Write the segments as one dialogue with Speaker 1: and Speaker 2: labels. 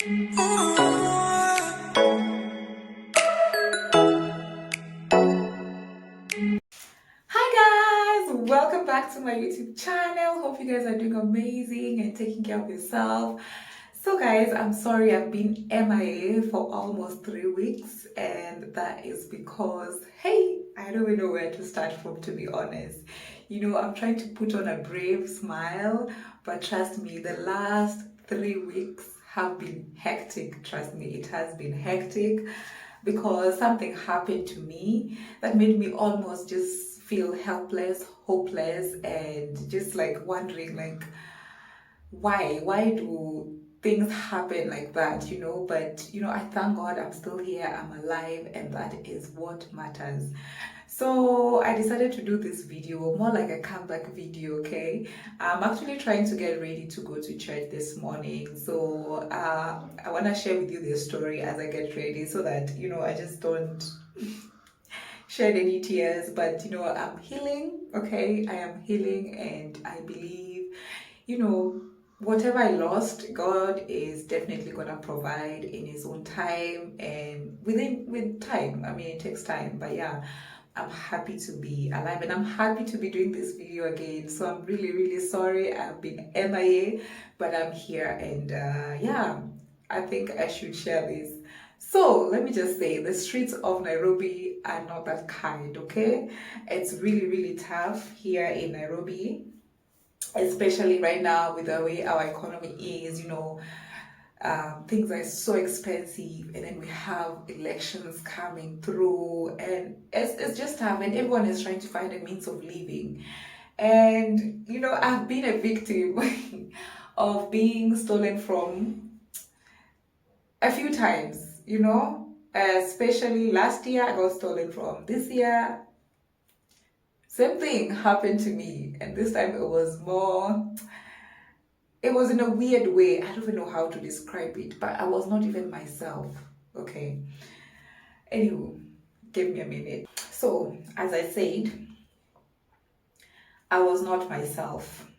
Speaker 1: Hi guys, welcome back to my YouTube channel. Hope you guys are doing amazing and taking care of yourself. So guys, I'm sorry I've been MIA for almost 3 weeks, and that is because, hey, I don't even know where to start from, to be honest. I'm trying to put on a brave smile, but trust me, the last 3 weeks have been hectic. Trust me, it has been hectic because something happened to me that made me almost just feel helpless, hopeless, and just like wondering, like, why do things happen like that, but I thank God I'm still here, I'm alive, and that is what matters. So I decided to do this video, more like a comeback video. Okay, I'm actually trying to get ready to go to church this morning, so I want to share with you this story as I get ready, so that I just don't shed any tears. But I'm healing. Okay, I am healing, and I believe whatever I lost, God is definitely gonna provide in His own time, and with time. I mean, it takes time, but yeah, I'm happy to be alive, and I'm happy to be doing this video again. So I'm really, really sorry I've been MIA, but I'm here, and yeah, I think I should share this. So let me just say, the streets of Nairobi are not that kind, okay? It's really, really tough here in Nairobi, especially right now with the way our economy is. Things are so expensive, and then we have elections coming through, and it's just tough, and everyone is trying to find a means of living. And I've been a victim of being stolen from a few times, especially last year I got stolen from. This year same thing happened to me, and this time it was in a weird way. I don't even know how to describe it, but I was not even myself. Okay. Anywho, give me a minute. So, as I said, I was not myself.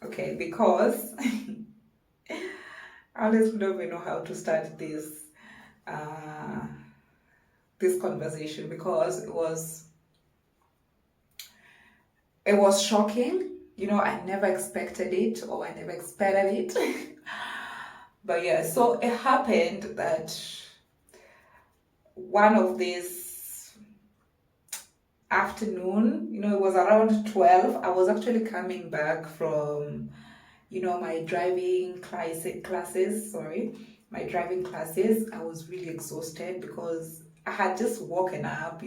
Speaker 1: Okay, because I honestly don't even know how to start uh, this conversation, because it was shocking. I never expected it, or I never expected it. But yeah, so it happened that one of these afternoon, it was around 12. I was actually coming back from, my driving classes, sorry, my driving classes. I was really exhausted because I had just woken up,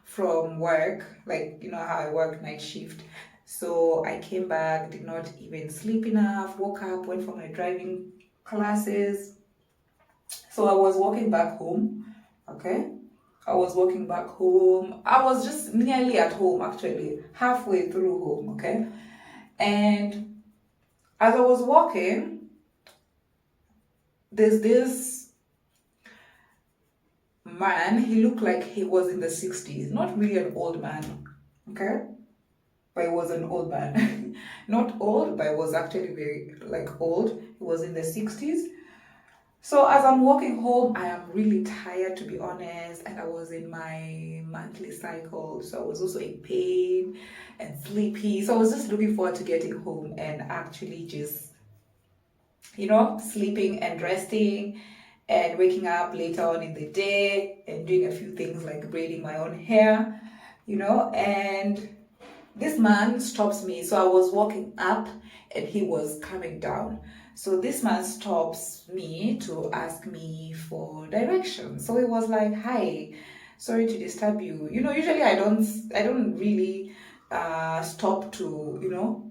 Speaker 1: from work, like, how I work night shift. So I came back, did not even sleep enough, woke up, went for my driving classes. So I was walking back home, okay? I was walking back home. I was just nearly at home, actually, halfway through home, okay? And as I was walking, there's this man. He looked like he was in the 60s. Not really an old man, okay? But he was an old man. Not old, but he was actually very, like, old. He was in the 60s. So as I'm walking home, I am really tired, to be honest, and I was in my monthly cycle, so I was also in pain and sleepy. So I was just looking forward to getting home and actually just, sleeping and resting and waking up later on in the day and doing a few things like braiding my own hair, and this man stops me. So I was walking up and he was coming down. So this man stops me to ask me for direction. So he was like, "Hi, sorry to disturb you." Usually I don't really stop to,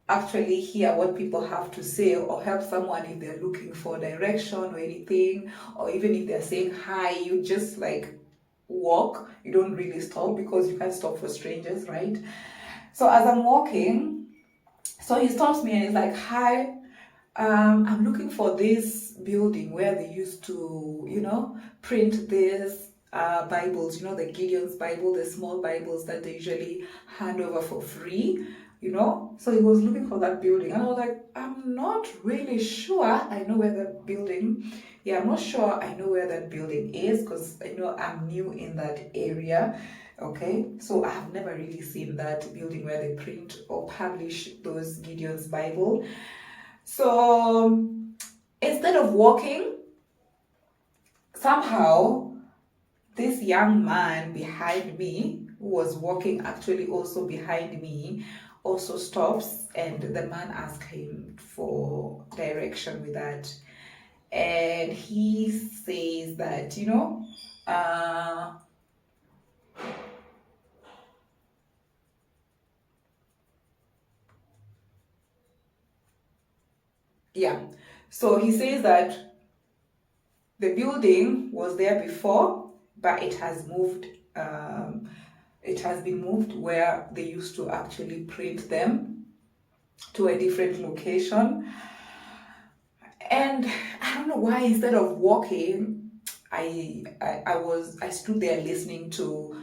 Speaker 1: actually hear what people have to say, or help someone if they're looking for direction or anything, or even if they're saying hi, you just like walk. You don't really stop, because you can't stop for strangers, right? So as I'm walking, so he stops me and he's like, "Hi, I'm looking for this building where they used to, print this Bibles, the Gideon's Bible, the small Bibles that they usually hand over for free. So he was looking for that building, and I was like, I'm not really sure I know where that building. Yeah, I'm not sure I know where that building is, because I'm new in that area. Okay, so I have never really seen that building where they print or publish those Gideon's Bible. So instead of walking, somehow this young man behind me, who was walking actually also behind me, also stops, and the man asks him for direction with that. And he says that, uh, yeah. So he says that the building was there before, but it has moved. It has been moved where they used to actually print them, to a different location. And I don't know why, instead of walking, I stood there listening to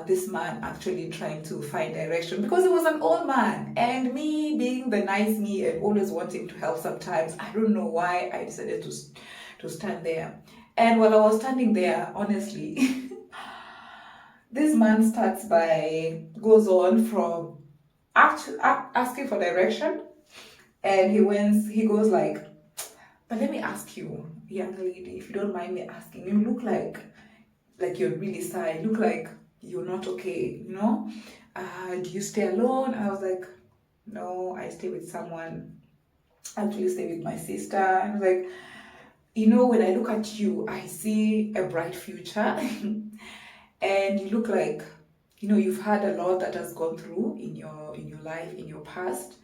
Speaker 1: this man actually trying to find direction, because it was an old man, and me being the nice me and always wanting to help sometimes, I don't know why I decided to stand there. And while I was standing there, honestly, this man goes on from asking for direction, and he goes like, but let me ask you, young lady, if you don't mind me asking, you look like you're really sad. You look like you're not okay, do you stay alone? I was like, no, I stay with someone. I actually stay with my sister. I was like, when I look at you, I see a bright future. And you look like, you've had a lot that has gone through in your life, in your past.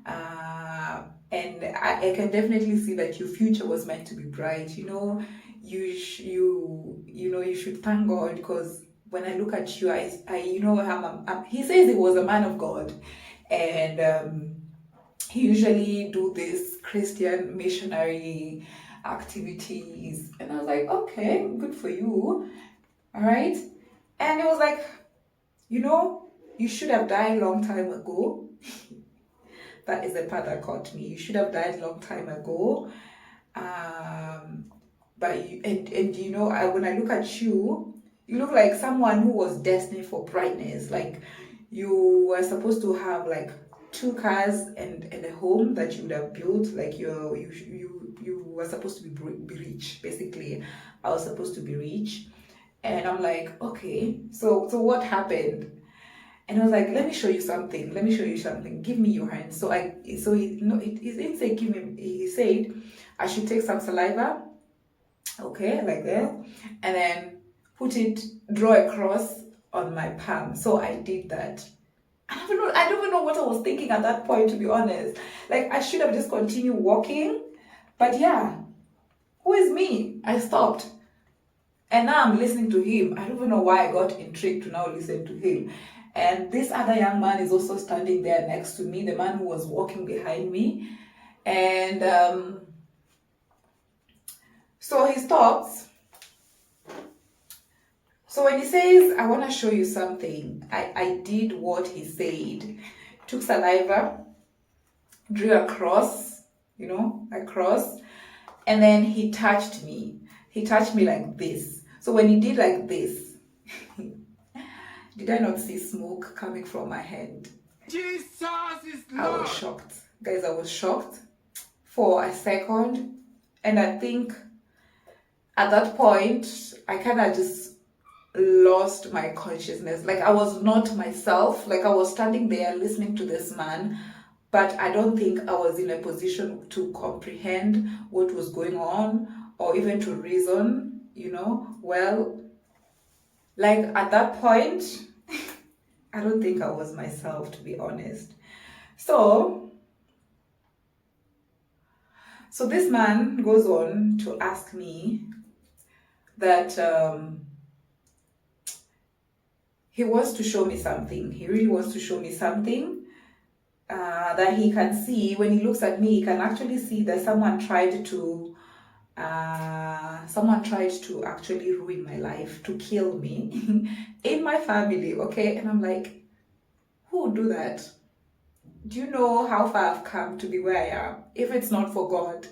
Speaker 1: And I can definitely see that your future was meant to be bright. You should thank God, because when I look at you, he says he was a man of God, and he usually do this Christian missionary activities, and I was like, okay, good for you, all right. And it was like, you should have died long time ago. That is the part that caught me. You should have died long time ago. But when I look at you, you look like someone who was destined for brightness. Like, you were supposed to have like 2 cars and a home that you would have built. Like, you were supposed to be rich. Basically, I was supposed to be rich, and I'm like, okay, so what happened? And I was like, let me show you something. Let me show you something. Give me your hand. So he didn't say give me. He said I should take some saliva, okay, like that, and then draw a cross on my palm. So I did that. I don't even know what I was thinking at that point, to be honest. Like, I should have just continued walking, but yeah, who is me? I stopped. And now I'm listening to him. I don't even know why I got intrigued to now listen to him. And this other young man is also standing there next to me, the man who was walking behind me. And so he stops. So when he says, I want to show you something, I did what he said. Took saliva, drew a cross, a cross, and then he touched me. He touched me like this. So when he did like this, did I not see smoke coming from my hand? Jesus is Lord. I was shocked. Guys, I was shocked for a second. And I think at that point, I kind of just lost my consciousness. Like, I was not myself. Like, I was standing there listening to this man, but I don't think I was in a position to comprehend what was going on, or even to reason, well, like, at that point, I don't think I was myself, to be honest. So this man goes on to ask me that he wants to show me something. He really wants to show me something that he can see. When he looks at me, he can actually see that someone tried to actually ruin my life, to kill me in my family, okay? And I'm like, who would do that? do you know how far I've come to be where I am? If it's not for God,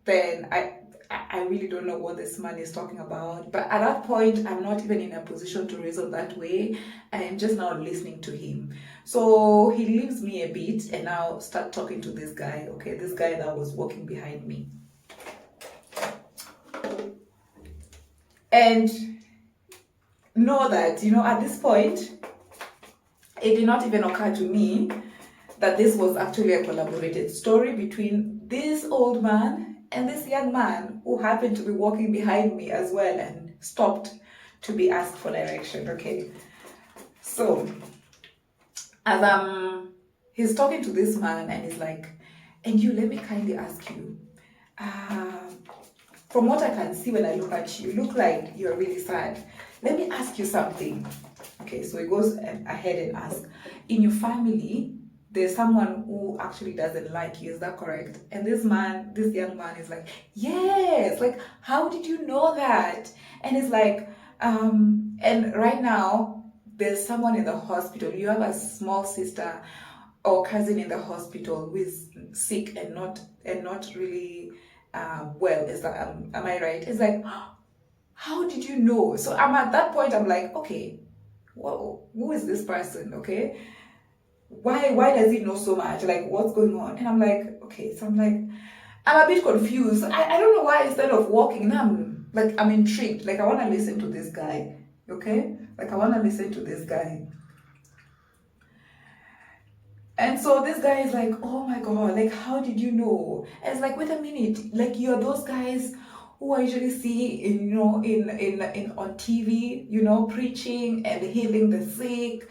Speaker 1: then I really don't know what this man is talking about. But at that point, I'm not even in a position to reason that way. I am just now listening to him. So he leaves me a bit and now start talking to this guy, okay? This guy that was walking behind me. And know that, at this point, it did not even occur to me that this was actually a collaborated story between this old man and this young man who happened to be walking behind me as well and stopped to be asked for direction. Okay, so as he's talking to this man and he's like, and you, let me kindly ask you, from what I can see when I look at you, you look like you're really sad. Let me ask you something. Okay, so he goes ahead and asks, in your family, there's someone who actually doesn't like you, is that correct? And this young man is like, yes, like, how did you know that? And it's like, and right now, there's someone in the hospital. You have a small sister or cousin in the hospital who is sick and not really well. Is that am I right? It's like, how did you know? So I'm at that point. I'm like, okay, well, who is this person? Okay, why does he know so much? Like, what's going on? And I'm like, okay. So I'm a bit confused. I don't know why instead of walking, now I'm intrigued. Like, I want to listen to this guy. Okay, like I want to listen to this guy. And so this guy is like, oh my God, like, how did you know? And it's like, wait a minute, like, you're those guys who I usually see in on TV, preaching and healing the sick.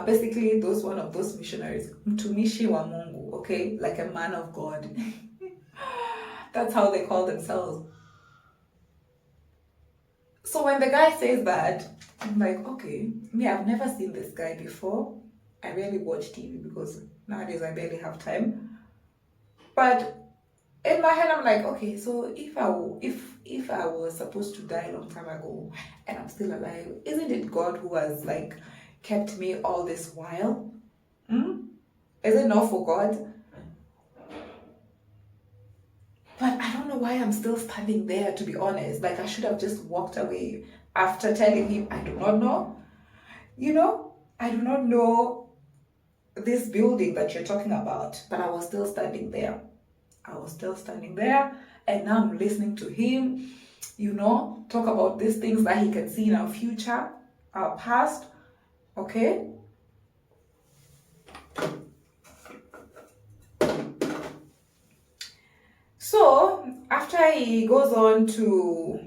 Speaker 1: Basically, one of those missionaries, mtumishi wa Mungu, okay, like a man of God. That's how they call themselves. So when the guy says that, I'm like, okay, I've never seen this guy before. I rarely watch TV because nowadays I barely have time. But in my head, I'm like, okay, so if I was supposed to die a long time ago and I'm still alive, isn't it God who has like kept me all this while? Is it not for God? But I don't know why I'm still standing there, to be honest. Like, I should have just walked away after telling him, I do not know. I do not know this building that you're talking about, but I was still standing there. And now I'm listening to him, talk about these things that he can see in our future, our past, okay? So after he goes on to,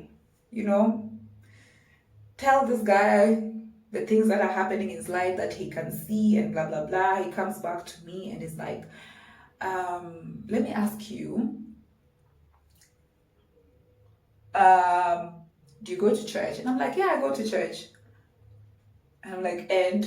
Speaker 1: tell this guy the things that are happening in his life that he can see and blah, blah, blah, he comes back to me and is like, let me ask you, do you go to church? And I'm like, yeah, I go to church. And I'm like, and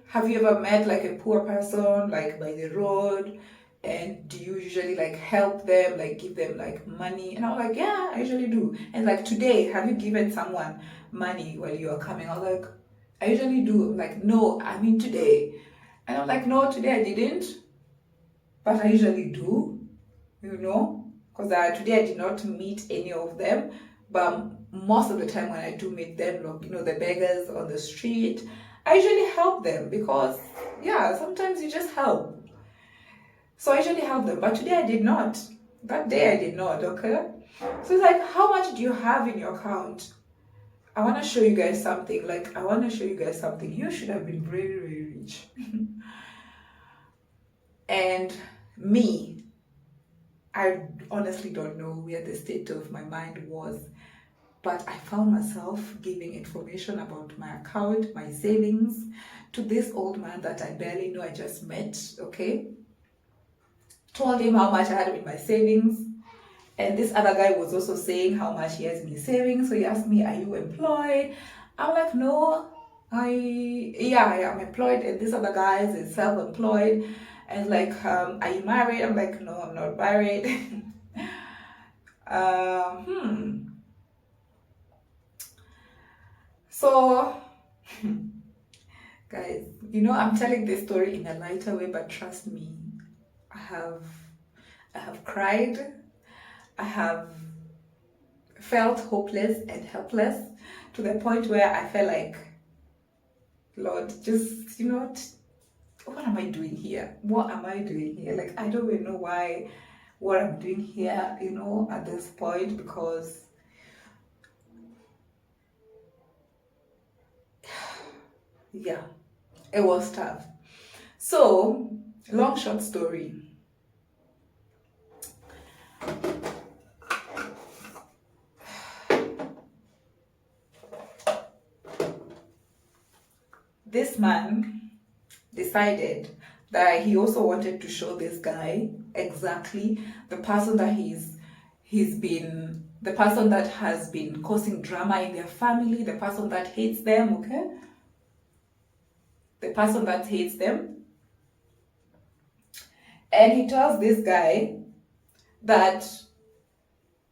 Speaker 1: have you ever met like a poor person like by the road? And do you usually like help them, like give them like money? And I'm like, yeah, I usually do. And like, today, have you given someone money while you are coming? I was like, I usually do. I'm like, no, I mean today. And I'm like, no, today I didn't, but I usually do, because today I did not meet any of them. But most of the time when I do meet them, the beggars on the street, I usually help them because, yeah, sometimes you just help. So I usually help them, but today I did not. That day I did not, okay? So it's like, how much do you have in your account? I want to show you guys something. You should have been very, very rich. And me, I honestly don't know where the state of my mind was, but I found myself giving information about my account, my savings, to this old man that I barely know, I just met, okay? Told him how much I had in my savings, and this other guy was also saying how much he has in his savings. So he asked me, are you employed? I'm like, no, I am employed. And this other guy is self-employed. And like, are you married? I'm like, no, I'm not married. So, Guys, you know, I'm telling this story in a lighter way, but trust me, I have I have cried, I have felt hopeless and helpless to the point where I felt like, Lord, just, you know, what am I doing here? What am I doing here? Like, I don't even know why, what I'm doing here, you know, at this point, because, yeah, it was tough. So, long short story. This man decided that he also wanted to show this guy exactly the person that he's been the person that has been causing drama in their family, the person that hates them, okay? The person that hates them. And he tells this guy that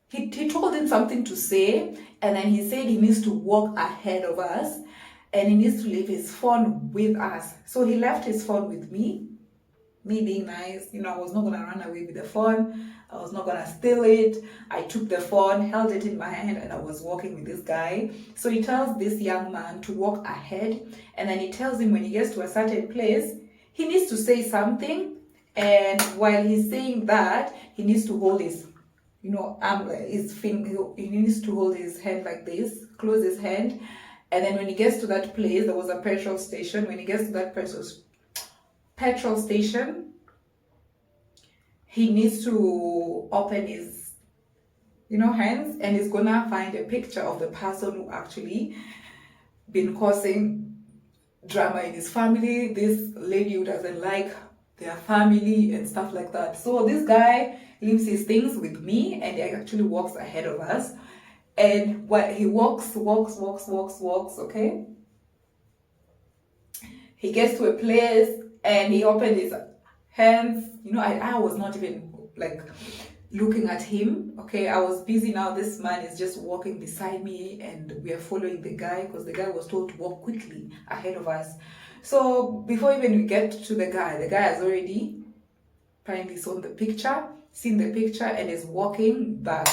Speaker 1: he told him something to say, and then he said he needs to walk ahead of us and he needs to leave his phone with us. So he left his phone with me being nice, you know, I was not gonna run away with the phone. I was not gonna steal it. I took the phone, held it in my hand, and I was walking with this guy. So he tells this young man to walk ahead, and then he tells him when he gets to a certain place, he needs to say something. And while he's saying that, he needs to hold his, you know, arm, his finger. He needs to hold his hand like this, close his hand. And then when he gets to that place, there was a petrol station. When he gets to that petrol station, he needs to open his, you know, hands, and he's gonna find a picture of the person who actually been causing drama in his family, this lady who doesn't like their family and stuff like that. So this guy leaves his things with me and he actually walks ahead of us. And while he walks, okay, he gets to a place and he opened his hands. You know, I was not even like looking at him, okay? I was busy now. This man is just walking beside me and we are following the guy because the guy was told to walk quickly ahead of us. So before even we get to the guy has already apparently seen the picture and is walking back.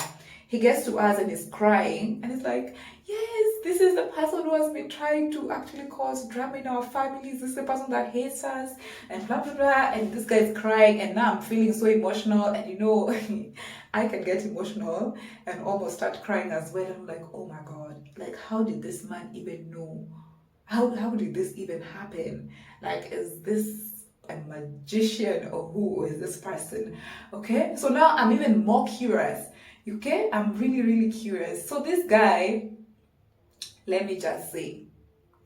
Speaker 1: He gets to us and is crying and it's like, yes, this is the person who has been trying to actually cause drama in our families. This is the person that hates us and blah blah blah. And this guy is crying and now I'm feeling so emotional. And you know, I can get emotional and almost start crying as well. I'm like, oh my God, like how did this man even know? How did this even happen? Like, is this a magician or who is this person? Okay, so now I'm even more curious. Okay, I'm really curious. So this guy, let me just say,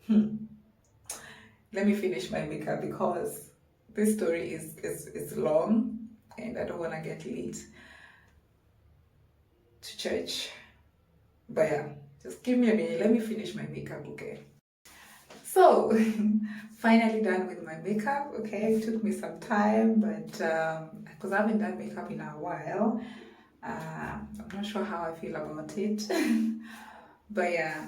Speaker 1: let me finish my makeup because this story is long and I don't want to get late to church. But yeah, just give me a minute. Let me finish my makeup, okay? So, finally done with my makeup, okay? It took me some time, but because I haven't done makeup in a while, I'm not sure how I feel about it. But yeah,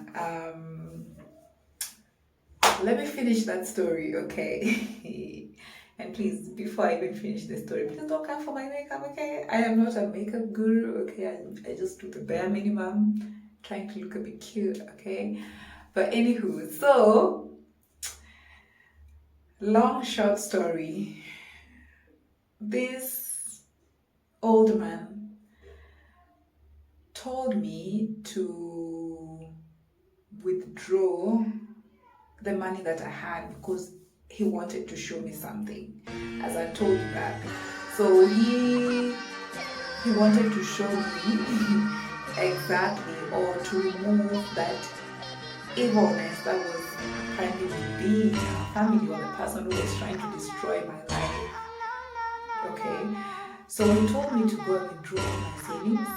Speaker 1: let me finish that story, okay? And please, before I even finish the story, please don't come for my makeup, okay? I am not a makeup guru, okay? I just do the bare minimum, trying to look a bit cute, okay? But anywho, so long short story, this old man told me to withdraw the money that I had because he wanted to show me something, as I told you back. So he wanted to show me exactly, or to remove that evilness that was apparently within my family, or the person who was trying to destroy my life. Okay, so he told me to go and withdraw all my savings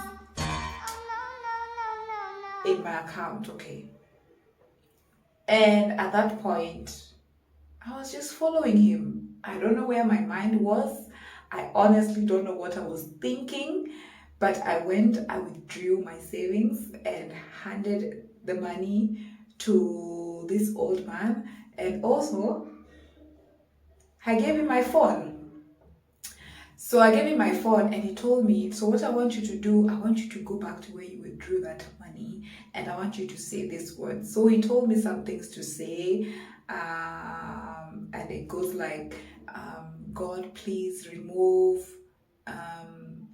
Speaker 1: in my account, okay? And at that point, I was just following him. I don't know where my mind was. I honestly don't know what I was thinking, but I withdrew my savings and handed the money to this old man. And also, I gave him my phone. So I gave him my phone and he told me, so what I want you to do, I want you to go back to where you withdrew that money and I want you to say this word. So he told me some things to say, and it goes like, God, please remove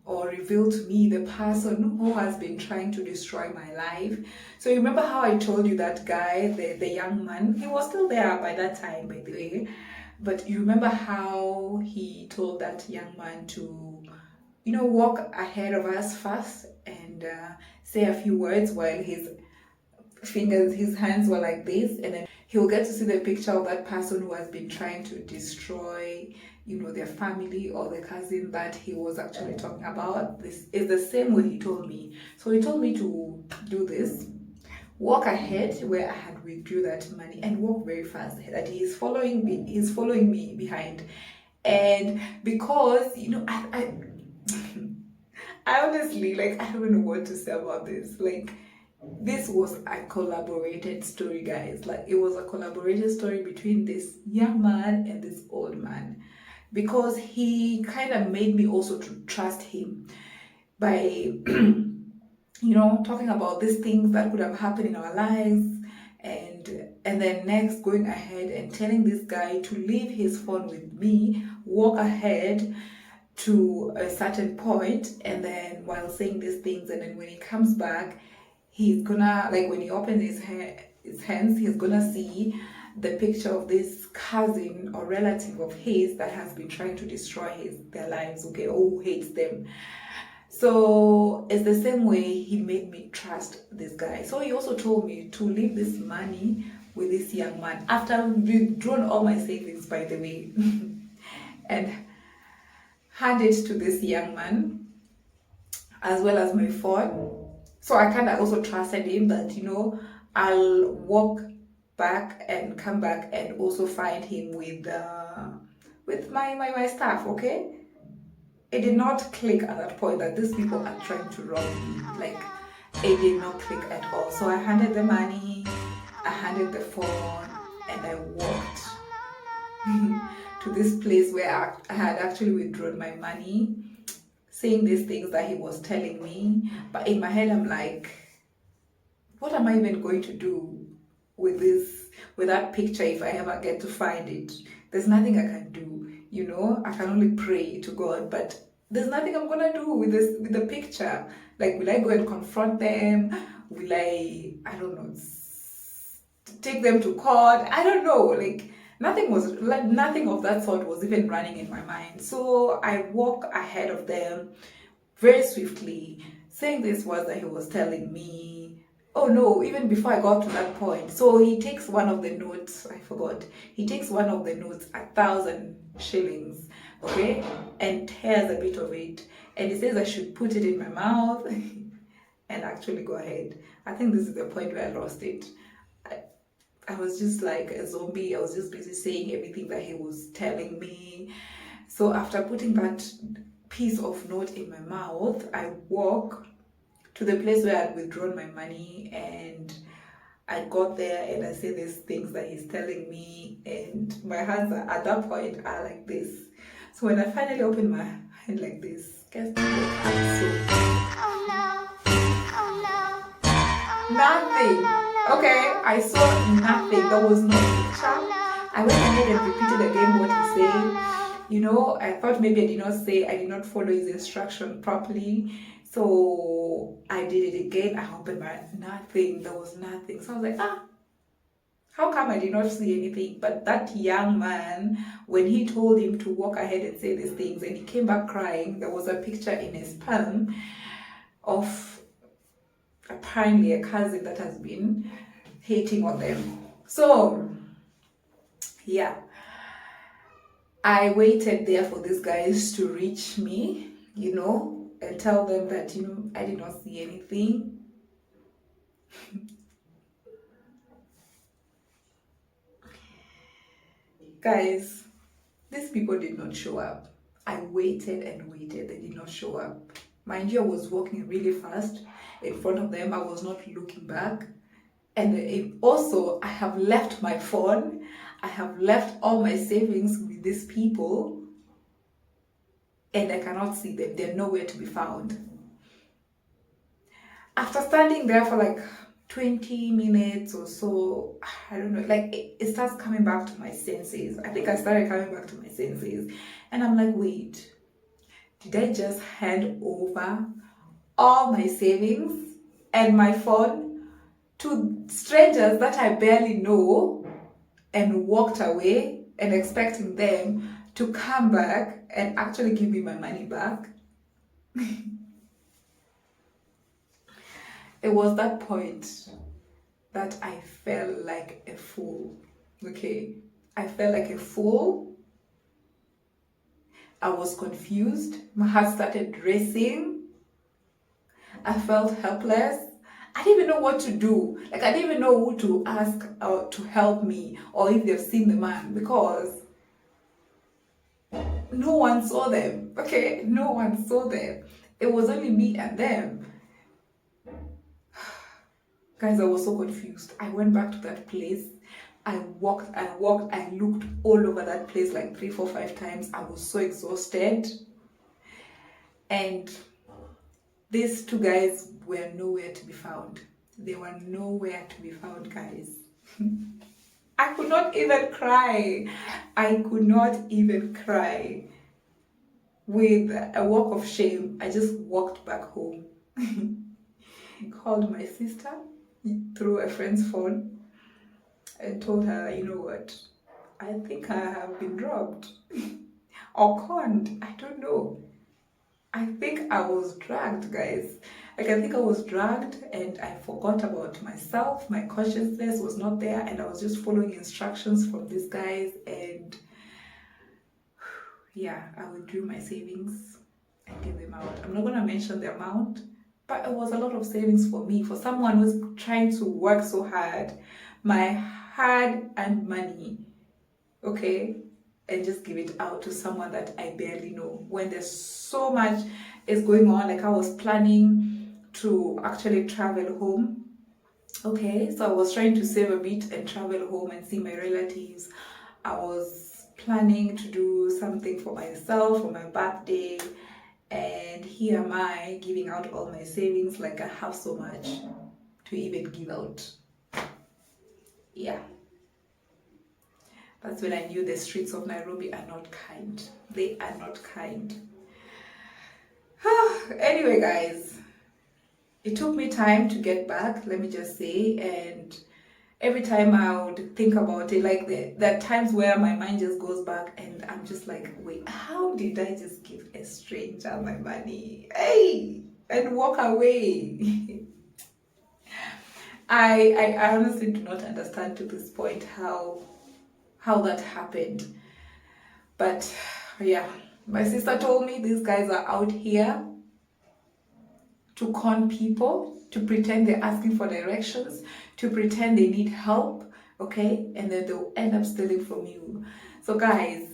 Speaker 1: or reveal to me the person who has been trying to destroy my life. So you remember how I told you that guy, the young man, he was still there by that time, by the way. But you remember how he told that young man to, walk ahead of us first and say a few words while his hands were like this, and then he'll get to see the picture of that person who has been trying to destroy, their family or the cousin that he was actually talking about. This is the same way he told me. So he told me to do this. Walk ahead where I had withdrew that money and walk very fast. That he's following me behind. And because I honestly, like, I don't know what to say about this. Like, this was a collaborated story, guys. Like, it was a collaborated story between this young man and this old man, because he kind of made me also to trust him by talking about these things that could have happened in our lives, and then next going ahead and telling this guy to leave his phone with me, walk ahead to a certain point, and then while saying these things, and then when he comes back, he's gonna, like, when he opens his hands, he's gonna see the picture of this cousin or relative of his that has been trying to destroy their lives, okay, or who hates them. So it's the same way he made me trust this guy. So he also told me to leave this money with this young man after I've withdrawn all my savings, by the way, and hand it to this young man as well as my phone. So I kind of also trusted him that, I'll walk back and come back and also find him with my stuff, okay? It did not click at that point that these people are trying to rob me. Like, it did not click at all. So I handed the money, I handed the phone, and I walked to this place where I had actually withdrawn my money, saying these things that he was telling me. But in my head, I'm like, what am I even going to do with that picture if I ever get to find it? There's nothing I can do. I can only pray to God, but there's nothing I'm gonna do with the picture. Like, will I go and confront them? Will I don't know, take them to court? I don't know. Like, nothing of that sort was even running in my mind. So I walk ahead of them very swiftly, saying these words that he was telling me. Oh no, even before I got to that point. So he takes one of the notes, I forgot. He takes one of the notes, 1,000 shillings, okay, and tears a bit of it. And he says I should put it in my mouth and actually go ahead. I think this is the point where I lost it. I was just like a zombie. I was just busy saying everything that he was telling me. So after putting that piece of note in my mouth, I walk to the place where I'd withdrawn my money, and I got there and I say these things that he's telling me, and my hands at that point are like this. So when I finally open my hand like this, guess what? Oh no. Oh no. Oh no. Nothing. Okay, I saw nothing. There was no picture. I went ahead and repeated again what he said. I thought maybe I did not follow his instruction properly. So I did it again. I opened my nothing. There was nothing. So I was like, how come I did not see anything? But that young man, when he told him to walk ahead and say these things, and he came back crying, there was a picture in his palm of apparently a cousin that has been hating on them. So yeah, I waited there for these guys to reach me, and tell them that, I did not see anything. Guys, these people did not show up. I waited and waited. They did not show up. Mind you, I was walking really fast in front of them. I was not looking back. And also, I have left my phone. I have left all my savings with these people and I cannot see them. They're nowhere to be found. After standing there for like 20 minutes or so, I don't know, like it starts coming back to my senses. I think I started coming back to my senses. And I'm like, wait, did I just hand over all my savings and my phone to strangers that I barely know and walked away and expecting them to come back and actually give me my money back? It was that point that I felt like a fool. Okay, I felt like a fool. I was confused. My heart started racing. I felt helpless. I didn't even know what to do. Like, I didn't even know who to ask to help me or if they've seen the man, because no one saw them. Okay, no one saw them. It was only me and them. Guys, I was so confused. I went back to that place. I walked, I looked all over that place like 3, 4, 5 times. I was so exhausted. And these 2 guys were nowhere to be found. They were nowhere to be found, guys. I could not even cry. I could not even cry. With a walk of shame, I just walked back home. Called my sister through a friend's phone and told her, you know what, I think I have been robbed or conned. I don't know. I think I was dragged, guys. Like, I think I was dragged and I forgot about myself. My consciousness was not there and I was just following instructions from these guys. And yeah, I withdrew my savings and gave them out. I'm not going to mention the amount, but it was a lot of savings for me, for someone who's trying to work so hard. My hard-earned money, okay, and just give it out to someone that I barely know when there's so much is going on. Like, I was planning to actually travel home, okay, so I was trying to save a bit and travel home and see my relatives. I was planning to do something for myself for my birthday, and here am I giving out all my savings. Like, I have so much to even give out. Yeah, that's when I knew the streets of Nairobi are not kind. They are not kind. Anyway, guys, it took me time to get back, let me just say, and every time I would think about it, like there are times where my mind just goes back and I'm just like, wait, how did I just give a stranger my money? Hey, and walk away? I honestly do not understand to this point how that happened. But yeah, my sister told me these guys are out here to con people, to pretend they're asking for directions, to pretend they need help, okay? And then they'll end up stealing from you. So guys,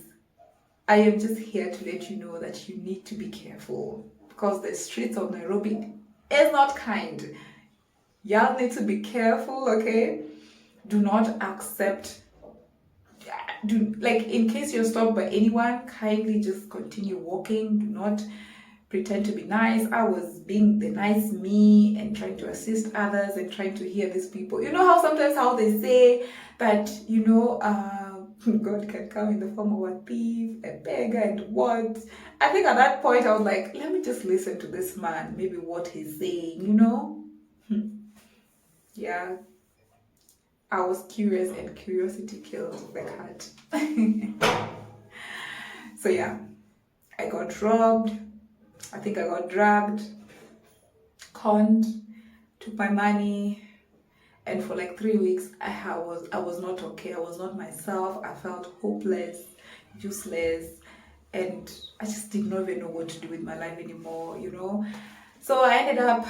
Speaker 1: I am just here to let you know that you need to be careful, because the streets of Nairobi is not kind. Y'all need to be careful, okay? Do not accept, like, in case you're stopped by anyone, kindly just continue walking. Do not pretend to be nice. I was being the nice me and trying to assist others and trying to hear these people. You know how sometimes how they say that, you know, God can come in the form of a thief, a beggar, and what? I think at that point I was like, let me just listen to this man, maybe what he's saying, you know? Yeah. I was curious and curiosity killed the cat. So yeah, I got robbed. I think I got dragged, conned, took my money, and for like 3 weeks I was not okay. I was not myself. I felt hopeless, useless, and I just did not even know what to do with my life anymore, you know. So I ended up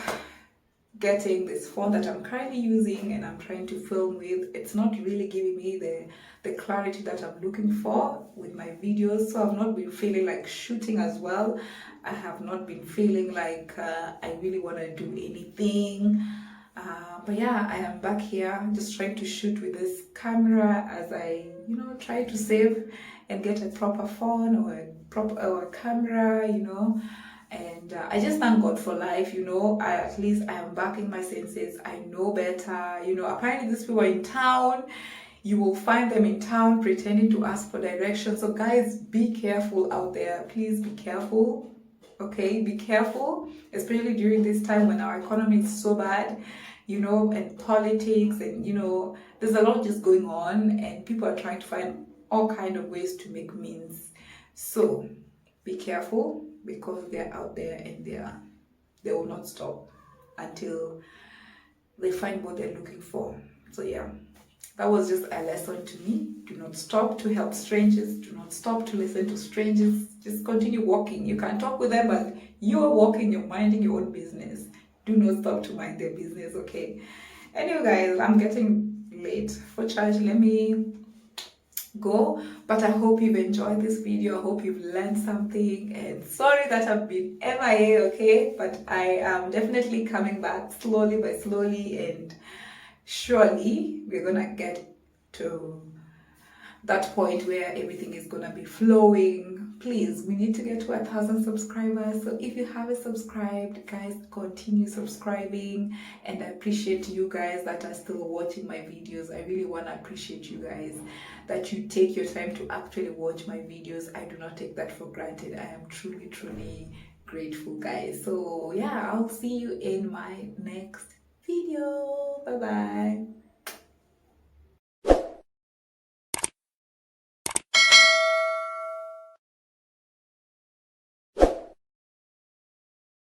Speaker 1: getting this phone that I'm currently using and I'm trying to film with. It's not really giving me the clarity that I'm looking for with my videos, so I've not been feeling like shooting as well. I have not been feeling like I really want to do anything, but yeah, I am back here just trying to shoot with this camera as I, you know, try to save and get a proper phone or a proper or a camera, you know. And I just thank God for life, you know. At least I am back in my senses. I know better, you know. Apparently, these people are in town. You will find them in town pretending to ask for directions. So, guys, be careful out there. Please be careful. Okay, be careful, especially during this time when our economy is so bad, you know, and politics, and you know, there's a lot just going on, and people are trying to find all kind of ways to make means. So be careful, because they're out there, and they will not stop until they find what they're looking for. So yeah, that was just a lesson to me. Do not stop to help strangers. Do not stop to listen to strangers. Just continue walking. You can talk with them, but you are walking, you're minding your own business. Do not stop to mind their business, okay? Anyway, guys, I'm getting late for church. Let me go. But I hope you've enjoyed this video. I hope you've learned something. And sorry that I've been MIA, okay? But I am definitely coming back slowly by slowly, and surely we're gonna get to that point where everything is gonna be flowing. Please, we need to get to 1,000 subscribers. So if you haven't subscribed, guys, continue subscribing. And I appreciate you guys that are still watching my videos. I really want to appreciate you guys that you take your time to actually watch my videos. I do not take that for granted. I am truly, truly grateful, guys. So yeah, I'll see you in my next video. Bye bye.